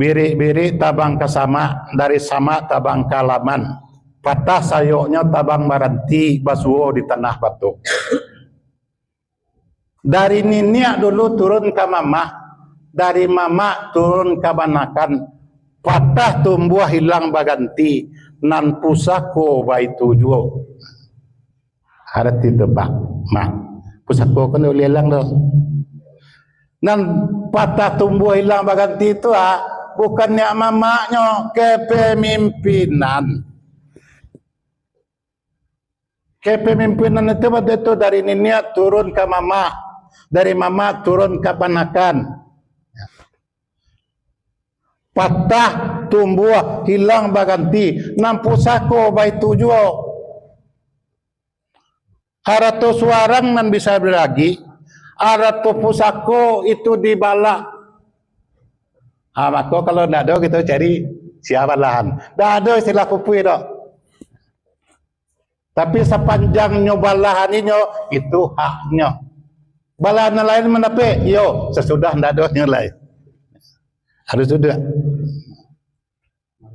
Biri-biri tabang kasama, dari sama tabang kalaman. Patah sayoknya tabang maranti, basuo di tanah batu. Dari niniak dulu turun ke mama, dari mama turun ke banakan. Patah tumbuh hilang baganti, nan pusako bayi tujuh. Arti tebak, mak. Pusako kan boleh hilang dah. Nan patah tumbuh hilang baganti itu bukannya mamanya kepemimpinan. Kepemimpinan itu betul dari niniak turun ke mama, dari mama turun ke panakan. Patah tumbuh hilang baganti, nampusako bayi tujuh. Arato suarang nan bisa berlagi, arato pusako itu dibalak. Maka kalau tidak ada kita cari siapa lahan. Tidak ada istilah pupui dok. Tapi sepanjang nyoba lahan ini itu haknya. Balahan lain menape? Yo, sesudah tidak ada nilai. Harus sudah.